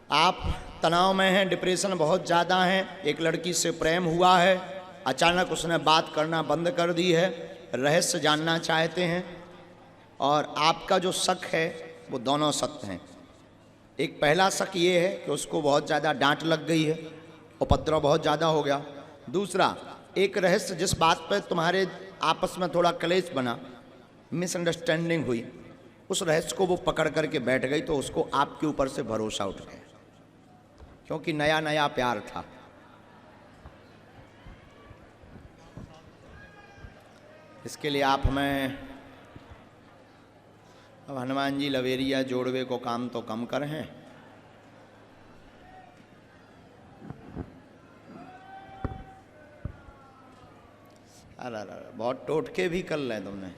आप तनाव में हैं, डिप्रेशन बहुत ज़्यादा है, एक लड़की से प्रेम हुआ है, अचानक उसने बात करना बंद कर दी है, रहस्य जानना चाहते हैं और आपका जो शक है वो दोनों सत्य हैं। एक पहला शक ये है कि उसको बहुत ज़्यादा डांट लग गई है, उपद्रव बहुत ज़्यादा हो गया। दूसरा, एक रहस्य जिस बात पर तुम्हारे आपस में थोड़ा क्लेश बना, मिसअंडरस्टैंडिंग हुई, उस रहस्य को वो पकड़ करके बैठ गई तो उसको आपके ऊपर से भरोसा उठ गया, क्योंकि नया नया प्यार था। इसके लिए आप हमें अब हनुमान जी लवेरिया जोड़वे को काम तो कम कर हैं। अरे बहुत टोटके भी कर लें तुमने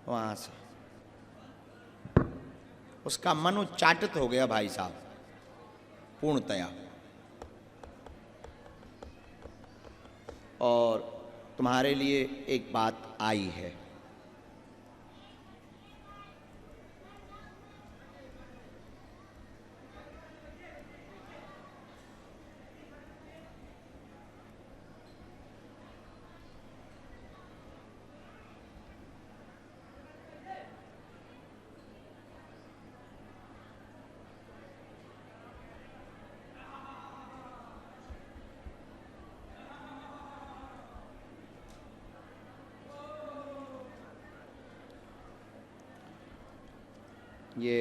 वहां से। उसका मन उच्चाटित हो गया भाई साहब पूर्णतया, और तुम्हारे लिए एक बात आई है। ये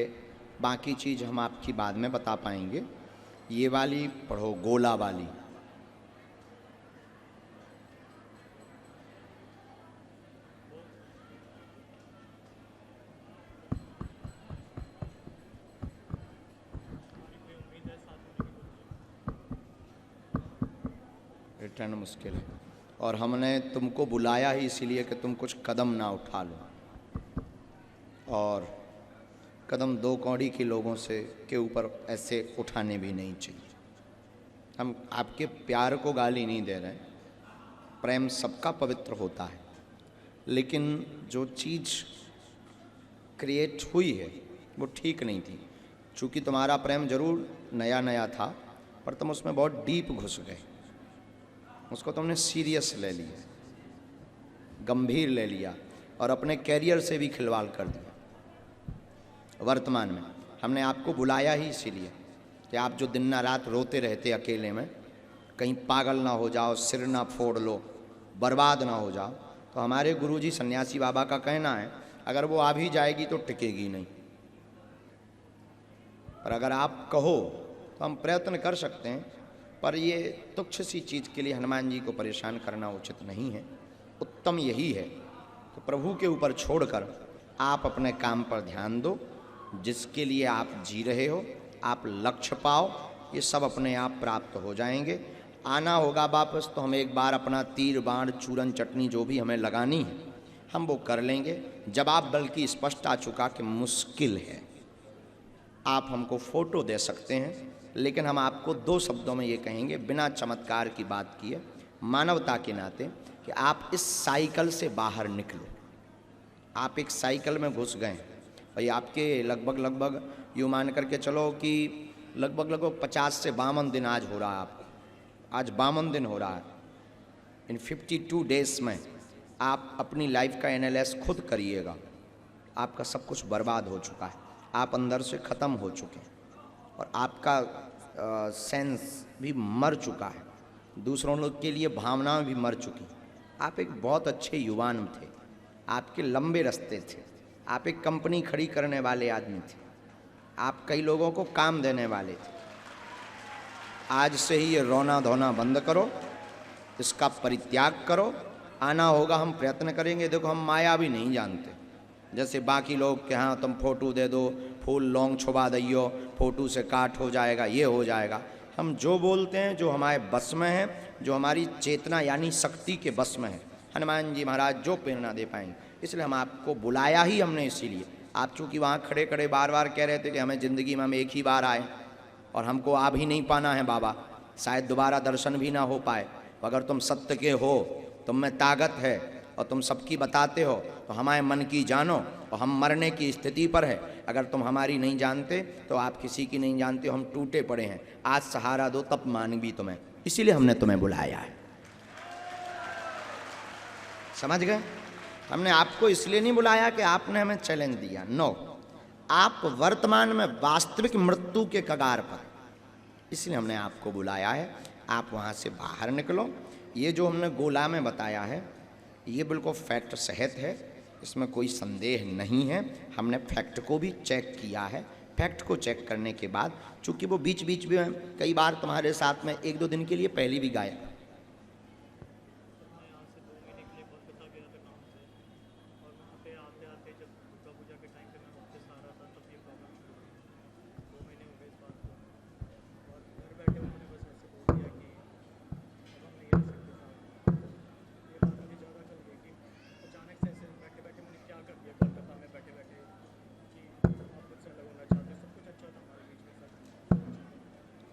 बाकी चीज़ हम आपकी बाद में बता पाएंगे। ये वाली पढ़ो, गोला वाली। रिटर्न मुश्किल है और हमने तुमको बुलाया ही इसीलिए कि तुम कुछ कदम ना उठा लो, और कदम दो कौड़ी के लोगों से के ऊपर ऐसे उठाने भी नहीं चाहिए। हम आपके प्यार को गाली नहीं दे रहे, प्रेम सबका पवित्र होता है, लेकिन जो चीज़ क्रिएट हुई है वो ठीक नहीं थी। चूँकि तुम्हारा प्रेम जरूर नया नया था, पर तुम उसमें बहुत डीप घुस गए, उसको तुमने सीरियस ले लिया, गंभीर ले लिया और अपने कैरियर से भी खिलवाड़ कर दिया। वर्तमान में हमने आपको बुलाया ही इसीलिए कि आप जो दिन ना रात रोते रहते अकेले में, कहीं पागल ना हो जाओ, सिर ना फोड़ लो, बर्बाद ना हो जाओ, तो हमारे गुरुजी सन्यासी बाबा का कहना है अगर वो आ भी जाएगी तो टिकेगी नहीं। और अगर आप कहो तो हम प्रयत्न कर सकते हैं, पर ये तुच्छ सी चीज़ के लिए हनुमान जी को परेशान करना उचित नहीं है। उत्तम यही है कि प्रभु के ऊपर छोड़कर आप अपने काम पर ध्यान दो, जिसके लिए आप जी रहे हो, आप लक्ष्य पाओ, ये सब अपने आप प्राप्त हो जाएंगे। आना होगा वापस तो हम एक बार अपना तीर बाण चूरन चटनी जो भी हमें लगानी है हम वो कर लेंगे। जवाब बल्कि स्पष्ट आ चुका कि मुश्किल है। आप हमको फ़ोटो दे सकते हैं, लेकिन हम आपको दो शब्दों में ये कहेंगे, बिना चमत्कार की बात किए, मानवता के नाते, कि आप इस साइकिल से बाहर निकलो। आप एक साइकिल में घुस गए और आपके लगभग यूँ मान करके चलो कि लगभग 50 से 52 दिन आज हो रहा है आपको, आज 52 दिन हो रहा है। इन 52 डेज में आप अपनी लाइफ का एनालिसिस खुद करिएगा। आपका सब कुछ बर्बाद हो चुका है, आप अंदर से ख़त्म हो चुके हैं और आपका सेंस भी मर चुका है, दूसरों लोग के लिए भावनाएं भी मर चुकी। आप एक बहुत अच्छे युवान थे, आपके लंबे रास्ते थे, आप एक कंपनी खड़ी करने वाले आदमी थे, आप कई लोगों को काम देने वाले थे। आज से ही ये रोना धोना बंद करो, इसका परित्याग करो। आना होगा, हम प्रयत्न करेंगे। देखो हम माया भी नहीं जानते, जैसे बाकी लोग के हाँ तुम फोटो दे दो, फूल लौंग छुपा दियो, फोटो से काट हो जाएगा, ये हो जाएगा। हम जो बोलते हैं जो हमारे बस में है, जो हमारी चेतना यानी शक्ति के बस में है, हनुमान जी महाराज जो प्रेरणा दे पाएंगे। इसलिए हम आपको बुलाया ही हमने इसीलिए। आप चूँकि वहाँ खड़े खड़े बार बार कह रहे थे कि हमें ज़िंदगी में हम एक ही बार आए और हमको आ भी नहीं पाना है बाबा, शायद दोबारा दर्शन भी ना हो पाए। अगर तुम सत्य के हो, तुम में ताकत है, और तुम सबकी बताते हो, तो हमारे मन की जानो, और हम मरने की स्थिति पर है। अगर तुम हमारी नहीं जानते तो आप किसी की नहीं जानते हो, हम टूटे पड़े हैं। आज सहारा दो तब मान भी तुम्हें, इसीलिए हमने तुम्हें बुलाया है। समझ गए? हमने आपको इसलिए नहीं बुलाया कि आपने हमें चैलेंज दिया, नो। आप वर्तमान में वास्तविक मृत्यु के कगार पर, इसलिए हमने आपको बुलाया है। आप वहाँ से बाहर निकलो। ये जो हमने गोला में बताया है, ये बिल्कुल फैक्ट सहित है, इसमें कोई संदेह नहीं है। हमने फैक्ट को भी चेक किया है। फैक्ट को चेक करने के बाद, चूंकि वो बीच बीच में कई बार तुम्हारे साथ में 1-2 दिन के लिए पहले भी गाया,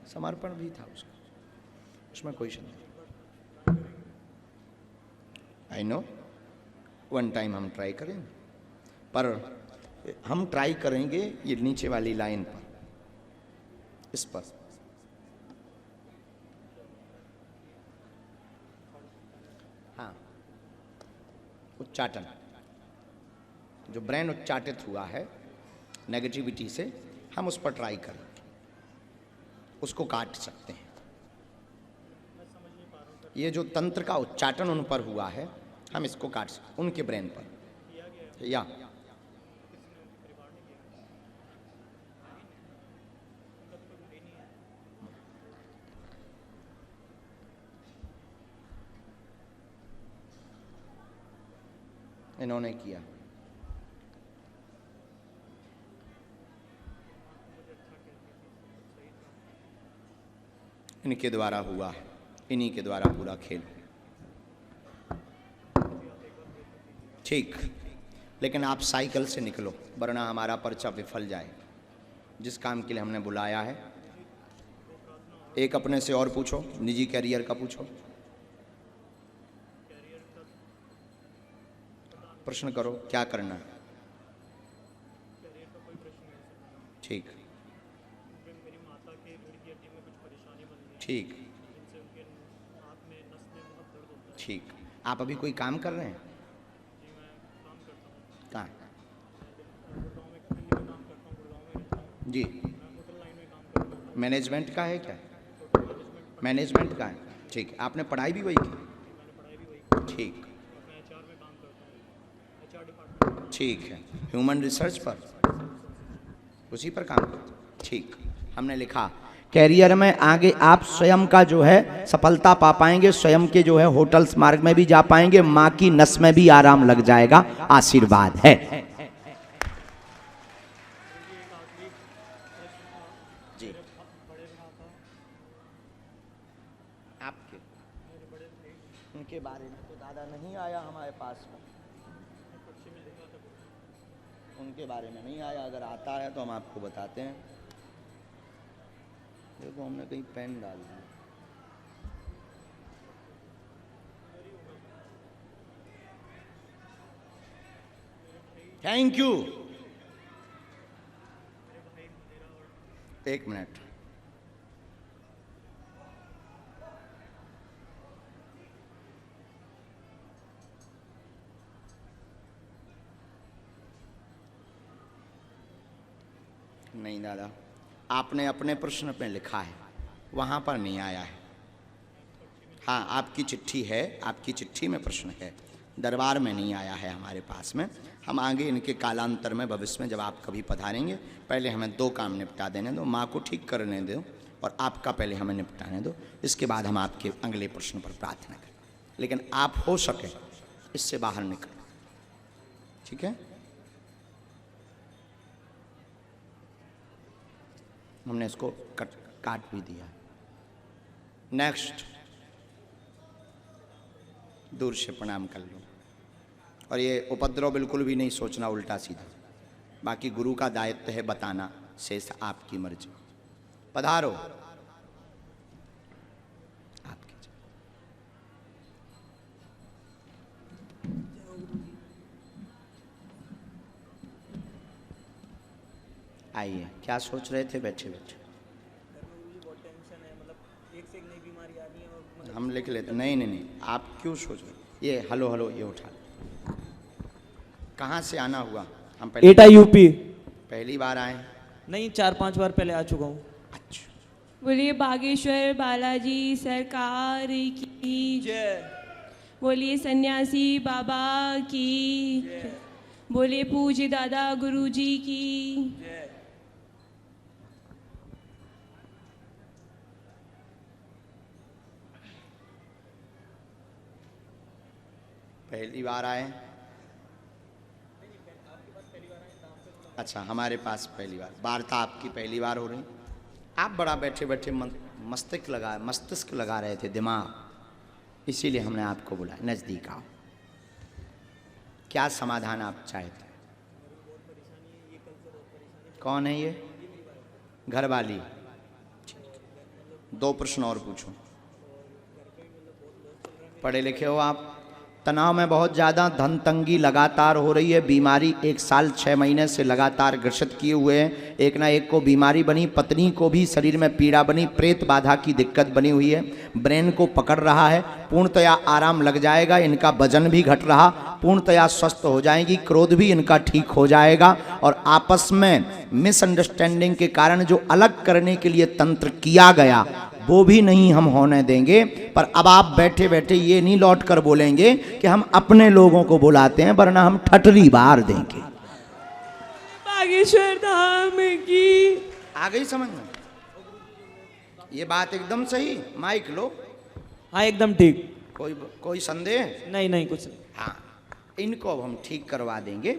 समर्पण भी था उसका, उसमें कोई संदेह। आई नो, वन टाइम हम ट्राई करेंगे, पर हम ट्राई करेंगे ये नीचे वाली लाइन पर, इस पर। हाँ, उच्चाटन, जो ब्रेन उच्चाटित हुआ है नेगेटिविटी से, हम उस पर ट्राई करें, उसको काट सकते हैं। ये जो तंत्र का उच्चाटन उन पर हुआ है, हम इसको काट सकते उनके ब्रेन पर। या इन्होंने किया, इनके द्वारा हुआ, इन्हीं के द्वारा पूरा खेल। ठीक, लेकिन आप साइकिल से निकलो, वरना हमारा पर्चा विफल जाए। जिस काम के लिए हमने बुलाया है, एक अपने से और पूछो, निजी कैरियर का पूछो, प्रश्न करो क्या करना है। ठीक ठीक ठीक। आप अभी कोई काम कर रहे हैं? कहाँ? जी, मैनेजमेंट का है क्या? मैनेजमेंट का है, ठीक। आपने पढ़ाई भी वही की? ठीक ठीक है। ह्यूमन रिसर्च पर, उसी पर काम करते, ठीक। हमने लिखा कैरियर में आगे आप स्वयं का जो है सफलता पा पाएंगे, स्वयं के जो है होटल्स मार्ग में भी जा पाएंगे, माँ की नस में भी आराम लग जाएगा, आशीर्वाद है। जी, आपके उनके बारे में तो दादा नहीं आया हमारे पास में, उनके बारे में नहीं आया। अगर आता है तो हम आपको बताते हैं। देखो हमने कहीं पेन डाल दिया। Thank you. एक मिनट, नहीं दादा, आपने अपने प्रश्न पे लिखा है, वहाँ पर नहीं आया है। हाँ, आपकी चिट्ठी है, आपकी चिट्ठी में प्रश्न है, दरबार में नहीं आया है हमारे पास में। हम आगे इनके कालांतर में, भविष्य में जब आप कभी पधारेंगे, पहले हमें 2 काम निपटा देने दो, माँ को ठीक करने दो और आपका पहले हमें निपटाने दो। इसके बाद हम आपके अगले प्रश्न पर प्रार्थना करें। लेकिन आप हो सके इससे बाहर निकलो, ठीक है? हमने इसको काट भी दिया। नेक्स्ट, दूर से प्रणाम कर लो। और ये उपद्रव बिल्कुल भी नहीं सोचना उल्टा सीधा। बाकी गुरु का दायित्व है बताना, शेष आपकी मर्जी। पधारो। आपकी आइए, क्या सोच रहे थे बैठे बैठे? हम लिख लेते। नहीं नहीं नहीं, आप क्यों सोच रहे? ये हेलो हेलो ये उठा। कहाँ से आना हुआ? हम पहले एटा यूपी। पहली बार आए? नहीं, 4-5 बार पहले आ चुका हूँ। अच्छा, बोलिए बागेश्वर बालाजी सरकार की जय। बोलिए सन्यासी बाबा की बोलिए पूज्य दादा गुरुजी की। पहली बार आए? अच्छा, हमारे पास पहली बार। वार्ता आपकी पहली बार हो रही। आप बड़ा बैठे बैठे मस्तिष्क लगा रहे थे, दिमाग, इसीलिए हमने आपको बुलाया। नज़दीक आओ। क्या समाधान आप चाहते? कौन है ये? घरवाली। दो प्रश्न और पूछो। पढ़े लिखे हो आप? तनाव में बहुत ज़्यादा, धन तंगी लगातार हो रही है, बीमारी 1 साल 6 महीने से लगातार ग्रसित किए हुए हैं। एक ना एक को बीमारी बनी, पत्नी को भी शरीर में पीड़ा बनी, प्रेत बाधा की दिक्कत बनी हुई है, ब्रेन को पकड़ रहा है। पूर्णतया आराम लग जाएगा, इनका वजन भी घट रहा, पूर्णतया स्वस्थ हो जाएगी, क्रोध भी इनका ठीक हो जाएगा। और आपस में मिसअंडरस्टैंडिंग के कारण जो अलग करने के लिए तंत्र किया गया वो भी नहीं हम होने देंगे। पर अब आप बैठे बैठे ये नहीं लौट कर बोलेंगे कि हम अपने लोगों को बुलाते हैं, वरना हम ठटरी बार देंगे। बागेश्वर धाम की। आ गई समझ में? ये बात एकदम सही। माइक लो। हाँ, एकदम ठीक। कोई संदेह? नहीं नहीं, कुछ नहीं। हाँ, इनको अब हम ठीक करवा देंगे।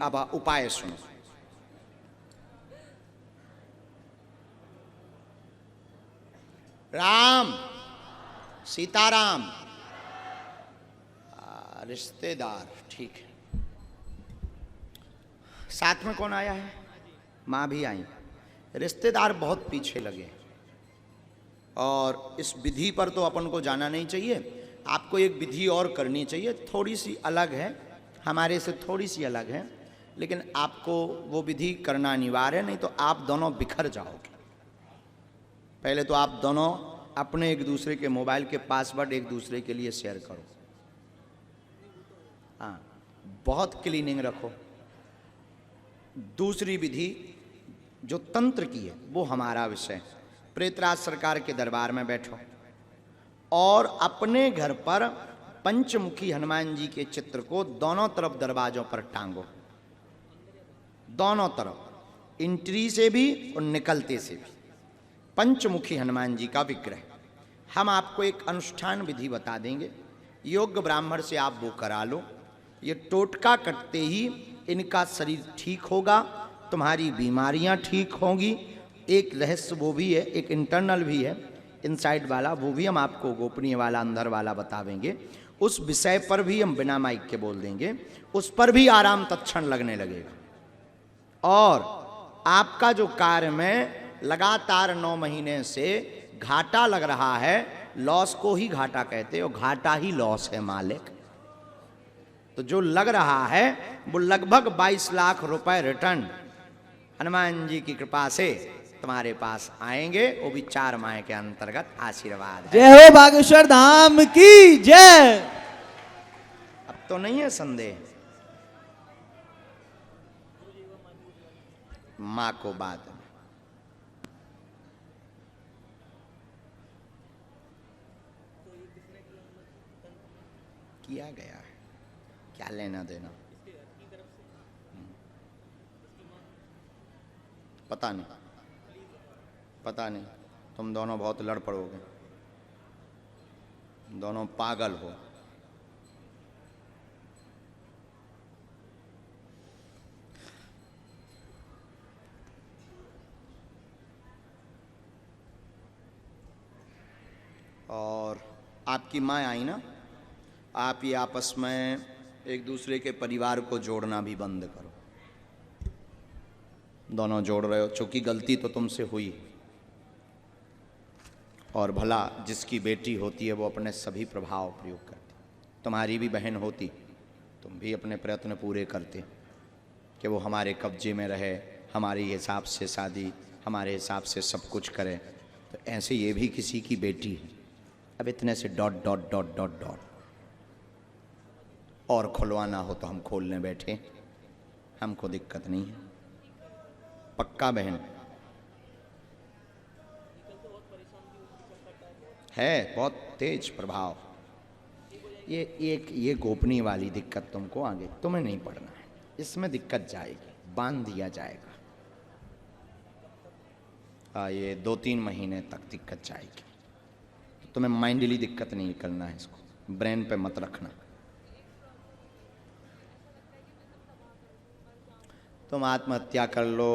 अब उपाय सुनो। राम सीताराम, रिश्तेदार, ठीक है। साथ में कौन आया है? माँ भी आई। रिश्तेदार बहुत पीछे लगे, और इस विधि पर तो अपन को जाना नहीं चाहिए। आपको एक विधि और करनी चाहिए, थोड़ी सी अलग है, हमारे से थोड़ी सी अलग है, लेकिन आपको वो विधि करना अनिवार्य है, नहीं तो आप दोनों बिखर जाओगे। पहले तो आप दोनों अपने एक दूसरे के मोबाइल के पासवर्ड एक दूसरे के लिए शेयर करो। हाँ, बहुत क्लीनिंग रखो। दूसरी विधि जो तंत्र की है वो हमारा विषय। प्रेतराज सरकार के दरबार में बैठो और अपने घर पर पंचमुखी हनुमान जी के चित्र को दोनों तरफ दरवाजों पर टांगो, दोनों तरफ, एंट्री से भी और निकलते से भी। पंचमुखी हनुमान जी का विग्रह। हम आपको एक अनुष्ठान विधि बता देंगे, योग्य ब्राह्मण से आप वो करा लो। ये टोटका कटते ही इनका शरीर ठीक होगा, तुम्हारी बीमारियां ठीक होंगी। एक रहस्य वो भी है, एक इंटरनल भी है, इनसाइड वाला, वो भी हम आपको गोपनीय वाला, अंदर वाला बतावेंगे। उस विषय पर भी हम बिना माइक के बोल देंगे, उस पर भी आराम तत्क्षण लगने लगेगा। और आपका जो कार्य में लगातार 9 महीने से घाटा लग रहा है, लॉस को ही घाटा कहते हो, घाटा ही लॉस है मालिक। तो जो लग रहा है वो लगभग 22 लाख रुपए रिटर्न हनुमान जी की कृपा से तुम्हारे पास आएंगे, वो भी 4 माह के अंतर्गत आशीर्वाद है। जय हो बागेश्वर धाम की जय। अब तो नहीं है संदेह। माँ को बाद में किया गया है, क्या लेना देना पता नहीं, पता नहीं। तुम दोनों बहुत लड़ पड़ोगे, दोनों पागल हो। और आपकी माँ आई ना, आप ये आपस में एक दूसरे के परिवार को जोड़ना भी बंद करो। दोनों जोड़ रहे हो, चूंकि गलती तो तुमसे हुई, और भला जिसकी बेटी होती है वो अपने सभी प्रभाव प्रयोग करती। तुम्हारी भी बहन होती, तुम भी अपने प्रयत्न पूरे करते कि वो हमारे कब्जे में रहे, हमारे हिसाब से शादी, हमारे हिसाब से सब कुछ करे, तो ऐसे ये भी किसी की बेटी है। अब इतने से dot dot dot dot dot और खुलवाना हो तो हम खोलने बैठे, हमको दिक्कत नहीं है। पक्का बहन है, बहुत तेज प्रभाव। ये गोपनीय वाली दिक्कत तुमको आगे, तुम्हें नहीं पढ़ना है, इसमें दिक्कत जाएगी, बांध दिया जाएगा। ये 2-3 महीने तक दिक्कत जाएगी। तुम्हें माइंडली दिक्कत नहीं करना है, इसको ब्रेन पे मत रखना। तुम आत्महत्या कर लो,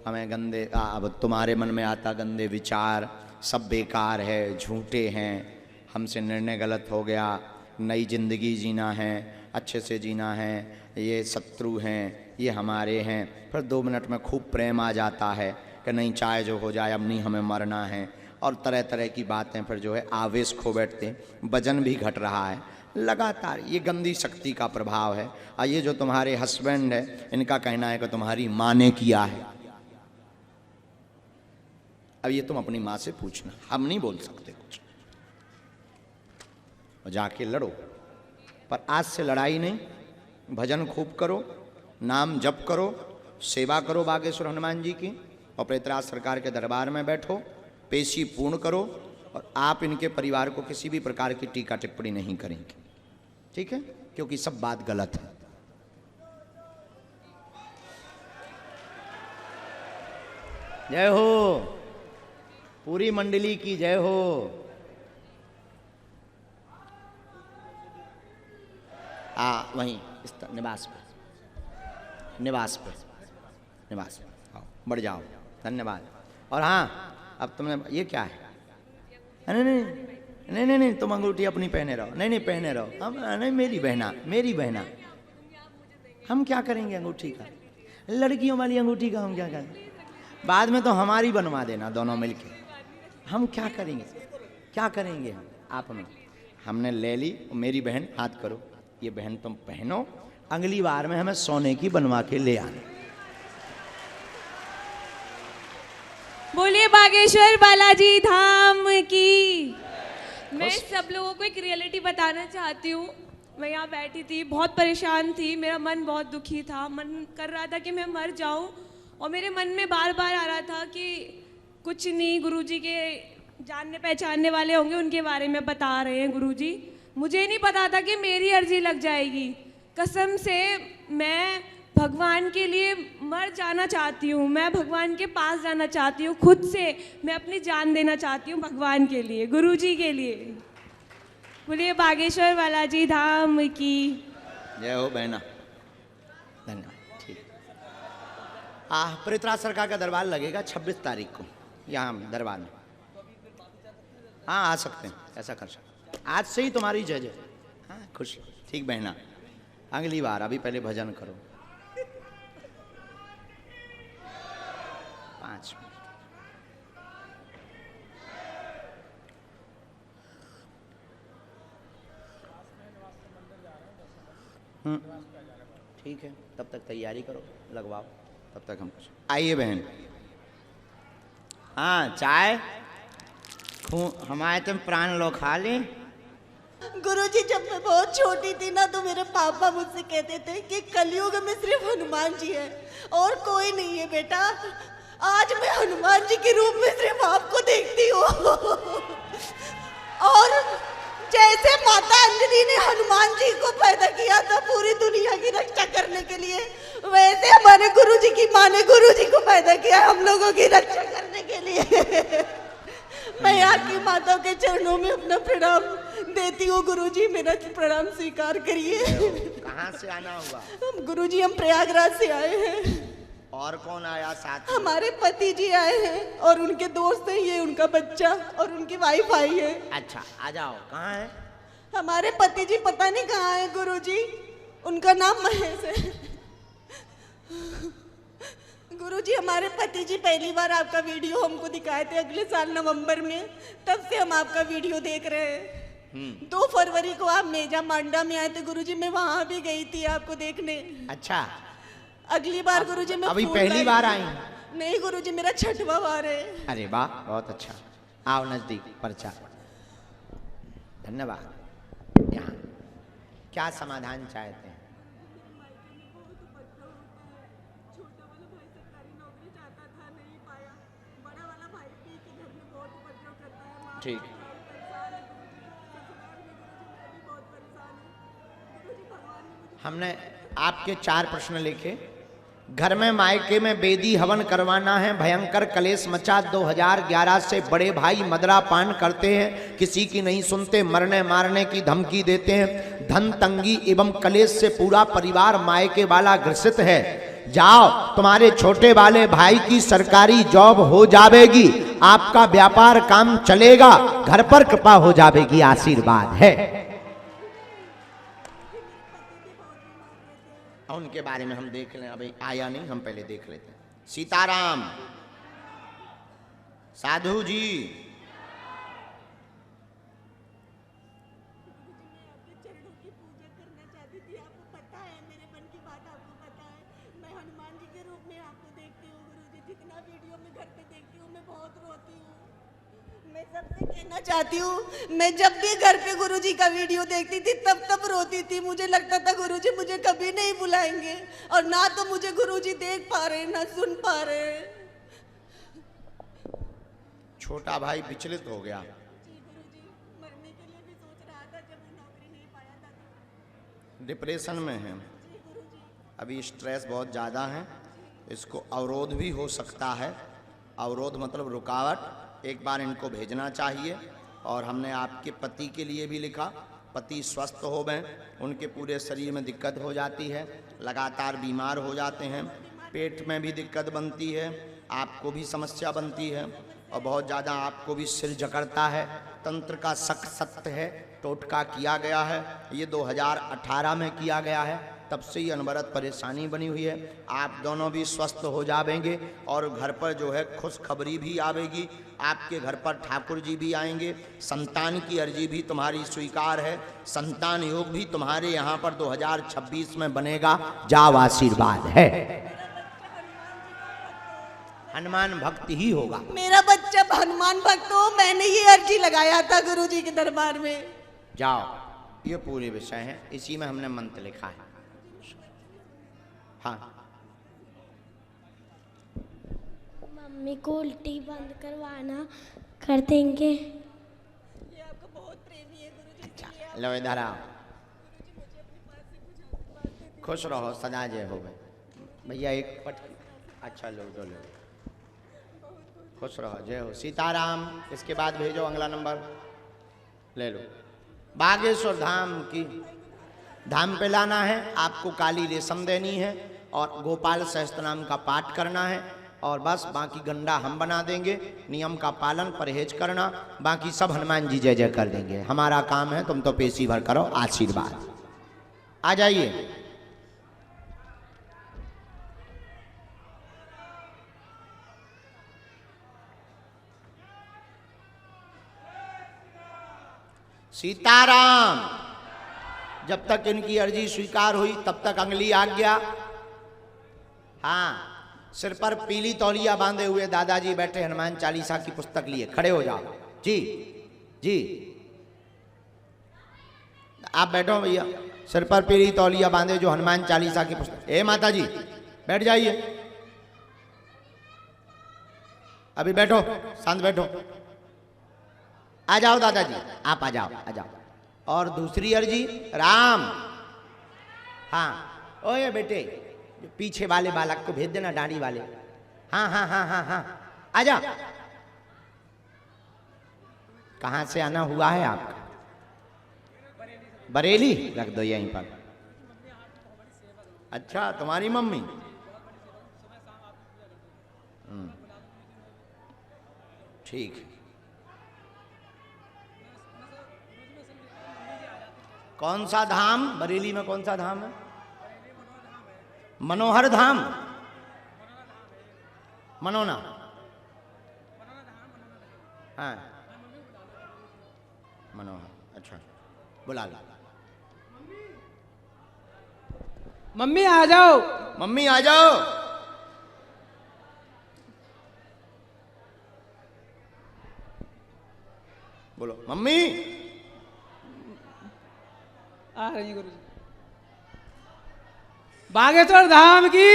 हमें गंदे, अब तुम्हारे मन में आता गंदे विचार, सब बेकार है, झूठे हैं, हमसे निर्णय गलत हो गया, नई जिंदगी जीना है, अच्छे से जीना है, ये शत्रु हैं, ये हमारे हैं। फिर 2 मिनट में खूब प्रेम आ जाता है कि नहीं चाहे जो हो जाए, अब नहीं हमें मरना है, और तरह तरह की बातें फिर जो है आवेश खो बैठते हैं, वजन भी घट रहा है लगातार। ये गंदी शक्ति का प्रभाव है। और ये जो तुम्हारे हस्बैंड है, इनका कहना है कि तुम्हारी माँ ने किया है। अब ये तुम अपनी माँ से पूछना, हम नहीं बोल सकते कुछ, और जाके लड़ो। पर आज से लड़ाई नहीं, भजन खूब करो, नाम जप करो, सेवा करो बागेश्वर हनुमान जी की, और प्रेतराज सरकार के दरबार में बैठो, पेशी पूर्ण करो, और आप इनके परिवार को किसी भी प्रकार की टीका टिप्पणी नहीं करेंगे, ठीक है? क्योंकि सब बात गलत है। जय हो, पूरी मंडली की जय हो। वहीं इस निवास पे, निवास पे, निवास पे आओ, बढ़ जाओ, धन्यवाद। और हाँ, अब तुमने ये क्या है? नहीं नहीं नहीं नहीं नहीं, तुम अंगूठी अपनी पहने रहो। नहीं नहीं पहने रहो, हम नहीं, मेरी बहना, मेरी बहना, हम क्या करेंगे अंगूठी का? लड़कियों वाली अंगूठी का हम क्या करेंगे? बाद में तो हमारी बनवा देना दोनों मिलके। हम क्या करेंगे, क्या करेंगे हम? आप में हमने ले ली, मेरी बहन हाथ करो, ये बहन तुम पहनो, अगली बार में हमें सोने की बनवा के ले आना। बोलिए बागेश्वर बालाजी धाम की। मैं सब लोगों को एक रियलिटी बताना चाहती हूँ। मैं यहाँ बैठी थी, बहुत परेशान थी, मेरा मन बहुत दुखी था, मन कर रहा था कि मैं मर जाऊँ, और मेरे मन में बार बार आ रहा था कि कुछ नहीं, गुरुजी के जानने पहचानने वाले होंगे, उनके बारे में बता रहे हैं गुरुजी। मुझे नहीं पता था कि मेरी अर्जी लग जाएगी। कसम से मैं भगवान के लिए मर जाना चाहती हूँ, मैं भगवान के पास जाना चाहती हूँ, खुद से मैं अपनी जान देना चाहती हूँ भगवान के लिए, गुरुजी के लिए। बोलिए बागेश्वर बालाजी धाम की जय हो बहना, धन्यवाद। ठीक, प्रेतराज सरकार का दरबार लगेगा 26 तारीख को यहाँ दरबार में। हाँ आ सकते हैं, ऐसा कर सकते, आज से ही तुम्हारी जय जय। हाँ खुश, ठीक बहना, अगली बार, अभी पहले भजन करो 5 मिनट। ठीक है, तब तक तैयारी करो, लगवाओ, तब तक हम कुछ। आइए बहन, हाँ चाय हमारे तुम प्राण लो खा ले। गुरुजी जब मैं बहुत छोटी थी ना, तो मेरे पापा मुझसे कहते थे कि कलयुग में सिर्फ हनुमान जी है और कोई नहीं है बेटा। आज मैं हनुमान जी के रूप में सिर्फ आपको देखती हूँ। और जैसे माता अंजलि ने हनुमान जी को पैदा किया था पूरी दुनिया की रक्षा करने के लिए, वैसे हमारे गुरुजी की माँ ने गुरुजी को पैदा किया हम लोगों की रक्षा करने के लिए। मैं आपकी माताओं के चरणों में अपना प्रणाम देती हूँ। गुरुजी मेरा प्रणाम स्वीकार करिए। कहाँ से आना हुआ? गुरुजी हम प्रयागराज से आए हैं। और कौन आया साथ? हमारे पति जी आए हैं और उनके दोस्त हैं, ये उनका बच्चा और उनकी वाइफ आई है। अच्छा आ जाओ। कहाँ है हमारे पति जी? पता नहीं कहाँ है गुरुजी, उनका नाम महेश है। गुरुजी हमारे पति जी पहली बार आपका वीडियो हमको दिखाए थे अगले साल नवंबर में, तब से हम आपका वीडियो देख रहे हैं। 2 फरवरी को आप मेजा मांडा में आए थे गुरुजी, मैं वहां भी गई थी आपको देखने। अच्छा अगली बार गुरुजी मैं अभी फूल पहली लाई- बार आई हैं? नहीं गुरुजी, मेरा छठवां बार है। अरे वाह, बहुत अच्छा। आओ नजदीक, पर्चा। धन्यवाद। यहाँ क्या समाधान चाहते हैं? ठीक। हमने आपके 4 प्रश्न लिखे। घर में मायके में बेदी हवन करवाना है, भयंकर कलेश मचा 2011 से बड़े भाई मदरा पान करते हैं, किसी की नहीं सुनते, मरने मारने की धमकी देते हैं, धन तंगी एवं कलेश से पूरा परिवार मायके वाला ग्रसित है। जाओ, तुम्हारे छोटे वाले भाई की सरकारी जॉब हो जाएगी, आपका व्यापार काम चलेगा, घर पर कृपा हो जाएगी, आशीर्वाद है। उनके बारे में हम देख लें, अभी आया नहीं, हम पहले देख लेते हैं। सीताराम। साधु जी। कहना चाहती हूँ, मैं जब भी घर पे गुरुजी का वीडियो देखती थी तब रोती थी। मुझे लगता था गुरुजी मुझे कभी नहीं बुलाएंगे, और ना तो मुझे गुरुजी देख पा रहे ना सुन पा रहे। छोटा भाई विचलित हो गया। मरने के लिए भी सोच रहा था जब वो नौकरी नहीं पाया था। डिप्रेशन में है, अभी स्ट्रेस बहुत ज़्यादा है, इसको अवरोध भी हो सकता है। अवरोध मतलब रुकावट। एक बार इनको भेजना चाहिए। और हमने आपके पति के लिए भी लिखा, पति स्वस्थ हो गए, उनके पूरे शरीर में दिक्कत हो जाती है, लगातार बीमार हो जाते हैं, पेट में भी दिक्कत बनती है, आपको भी समस्या बनती है, और बहुत ज़्यादा आपको भी सिर जकड़ता है। तंत्र का शक सत्य है, टोटका किया गया है, ये 2018 में किया गया है, तब से ही अनवरत परेशानी बनी हुई है। आप दोनों भी स्वस्थ हो जाएंगे, और घर पर जो है खुशखबरी भी आवेगी। आपके घर पर ठाकुर जी भी आएंगे, संतान की अर्जी भी तुम्हारी स्वीकार है, संतान योग भी तुम्हारे यहाँ पर 2026 में बनेगा। जाओ, आशीर्वाद है। हनुमान भक्त ही होगा। मेरा बच्चा हनुमान भक्त हो, मैंने ये अर्जी लगाया था गुरुजी के दरबार में। जाओ, ये पूरे विषय है, इसी में हमने मंत्र लिखा है। हाँ, मम्मी को उल्टी बंद करवाना कर देंगे। ये आपका बहुत प्रेमी है गुरुजी। अच्छा, लो इधर आओ। खुश रहो, सदा जय हो गए। भैया एक पट। अच्छा, लो दो, लो, खुश रहो, जय हो। सीताराम। इसके बाद भेजो अगला नंबर, ले लो। बागेश्वर धाम की धाम पे लाना है, आपको काली रेशम देनी है, और गोपाल सहस्त्रनाम का पाठ करना है, और बस बाकी गंडा हम बना देंगे। नियम का पालन परहेज करना, बाकी सब हनुमान जी जय जय कर देंगे। हमारा काम है, तुम तो पेशी भर करो, आशीर्वाद। आ जाइए। सीताराम। जब तक इनकी अर्जी स्वीकार हुई तब तक अंगली आज्ञा। हाँ, सिर पर पीली तौलिया बांधे हुए दादाजी बैठे, हनुमान चालीसा की पुस्तक लिए खड़े हो जाओ। जी जी, आप बैठो भैया। सिर पर पीली तौलिया बांधे जो हनुमान चालीसा की पुस्तक। ए माता जी, बैठ जाइए, अभी बैठो, शांत बैठो। आ जाओ दादाजी, आप आ जाओ, आ जाओ। और दूसरी अर्जी, राम। हाँ, ओए बेटे, पीछे वाले बालक को भेज देना, दाढ़ी वाले। हाँ हाँ हाँ हाँ हाँ, आ जा। कहाँ से आना हुआ है आपका? बरेली। रख दो यहीं पर। अच्छा, तुम्हारी मम्मी। ठीक। कौन सा धाम? बरेली में कौन सा धाम है? मनोहर धाम। मनोना। हाँ, मनोहर। अच्छा, बुला लो। मम्मी आ जाओ। मम्मी आ जाओ। बोलो मम्मी। आ रही है गुरुजी। बागेश्वर धाम की,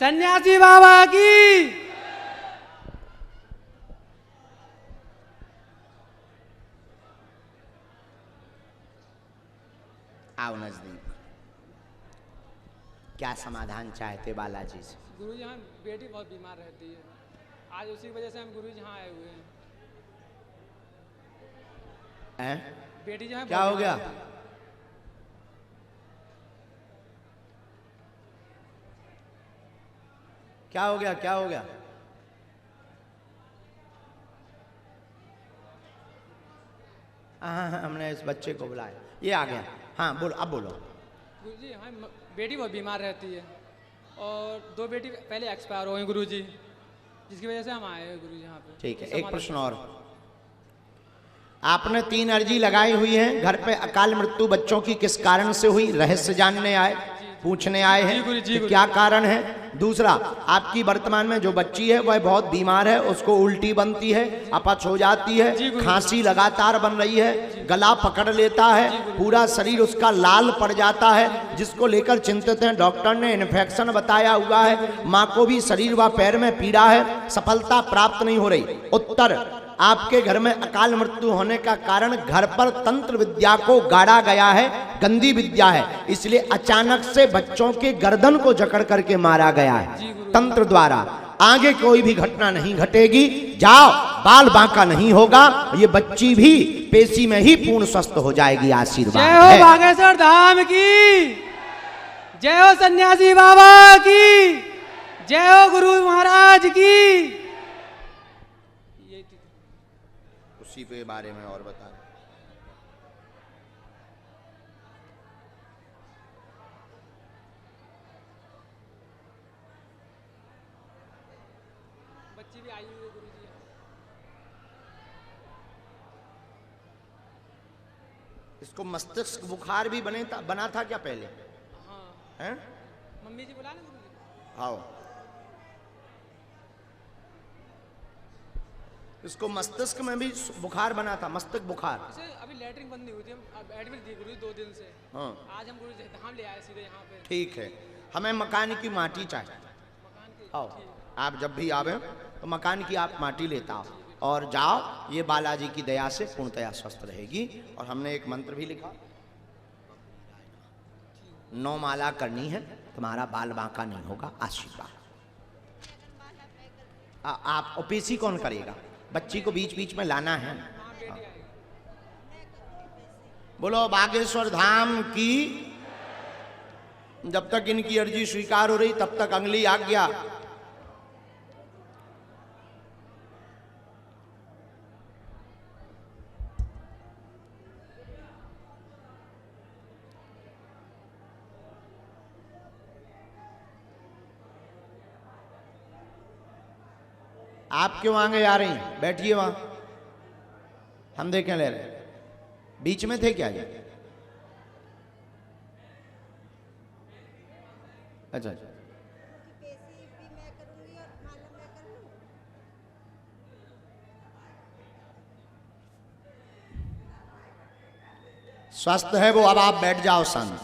सन्यासी बाबा की। आओ नजदीक। क्या समाधान चाहते बालाजी से? गुरुजी यहाँ बेटी बहुत बीमार रहती है, आज उसी की वजह से हम गुरुजी यहाँ आए हुए हैं। बेटी जो है क्या हो गया? क्या हो गया? क्या हो गया? हाँ, हमने इस बच्चे को बुलाया, ये आ गया। हाँ बोलो, अब बोलो। गुरुजी हाँ, बेटी बहुत बीमार रहती है और 2 बेटी पहले एक्सपायर हो गई गुरुजी, जिसकी वजह से हम आए हैं गुरुजी यहाँ पे। ठीक है, एक प्रश्न और। आपने 3 अर्जी लगाई हुई है, घर पे अकाल मृत्यु बच्चों की किस कारण से हुई? रहस्य जानने आए, पूछने आए हैं कि क्या कारण है? दूसरा, आपकी वर्तमान में जो बच्ची है वह बहुत बीमार है, उसको उल्टी बनती है, अपच हो जाती है, खांसी लगातार बन रही है, गला पकड़ लेता है, पूरा शरीर उसका लाल पड़ जाता है, जिसको लेकर चिंतित हैं। डॉक्टर ने इन्फेक्शन बताया हुआ है, माँ को भी शरीर व पैर में पीड़ा है, सफलता प्राप्त नहीं हो रही। उत्तर, आपके घर में अकाल मृत्यु होने का कारण घर पर तंत्र विद्या को गाड़ा गया है, गंदी विद्या है, इसलिए अचानक से बच्चों के गर्दन को जकड़ करके मारा गया है तंत्र द्वारा। आगे कोई भी घटना नहीं घटेगी, जाओ, बाल बांका नहीं होगा, ये बच्ची भी पेशी में ही पूर्ण स्वस्थ हो जाएगी। आशीर्वाद। जय हो बागेश्वर धाम की, जय हो सन्यासी बाबा की, जय हो गुरु महाराज की। उसी के बारे में और बता। बच्ची भी आई हुई है गुरुजी। इसको मस्तिष्क बुखार भी बना था क्या पहले? हाँ। हैं? मम्मी जी बुला लें गुरुजी। आओ। इसको मस्तिष्क में भी बुखार बना था, मस्तिष्क बुखार। इसे अभी लैटरिन बंद नहीं हुई थी, हम एडमिट थी गुरुजी 2 दिन से। हाँ। आज हम गुरुजी धाम ले आए सीधे यहाँ पे। ठीक है, हमें मकान की माटी चाहिए। आओ, आप जब भी आवे तो मकान की आप माटी लेता हो और जाओ, ये बालाजी की दया से पूर्णतया स्वस्थ रहेगी। और हमने एक मंत्र भी लिखा, 9 माला करनी है, तुम्हारा बाल बांका नहीं होगा। आशीर्वाद। आप ओपीसी कौन करेगा? बच्ची को बीच बीच में लाना है। बोलो बागेश्वर धाम की। जब तक इनकी अर्जी स्वीकार हो रही तब तक अगली आज्ञा। आप क्यों आगे आ रही हैं? बैठिए वहां, हम देखें ले रहे। बीच में थे क्या ये? अच्छा, स्वस्थ है वो। अब आप बैठ जाओ शांत।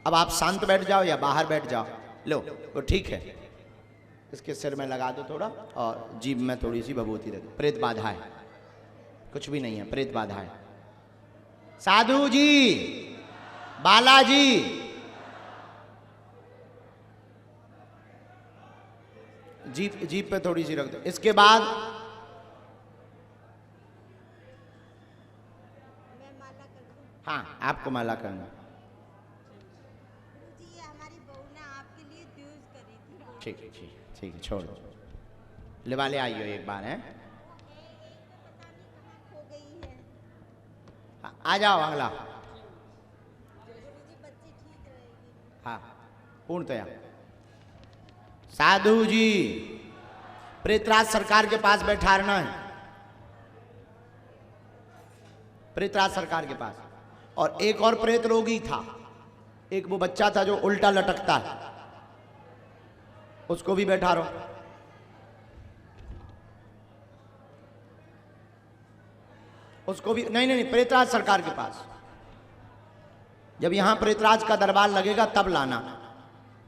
अब आप शांत बैठ जाओ या बाहर बैठ जाओ। लो, वो ठीक है। इसके सिर में लगा दो थोड़ा और जीभ में थोड़ी सी भभूति दे दो। प्रेत बाधा है, कुछ भी नहीं है, प्रेत बाधा है। साधु जी, बालाजी, जीभ पे थोड़ी सी रख दो। इसके बाद हाँ, आपको माला करना। ठीक है, ठीक है, ठीक है, छोड़ दो। ले वाले आइयो एक बार है। आ जाओ अगला। हाँ, पूर्णतया। साधु जी, प्रेतराज सरकार के पास बैठा रहना है, प्रेतराज सरकार के पास। और एक और प्रेत रोगी था, एक वो बच्चा था जो उल्टा लटकता है, उसको भी बैठा रहो। उसको भी नहीं, प्रेतराज सरकार के पास। जब यहां प्रेतराज का दरबार लगेगा तब लाना।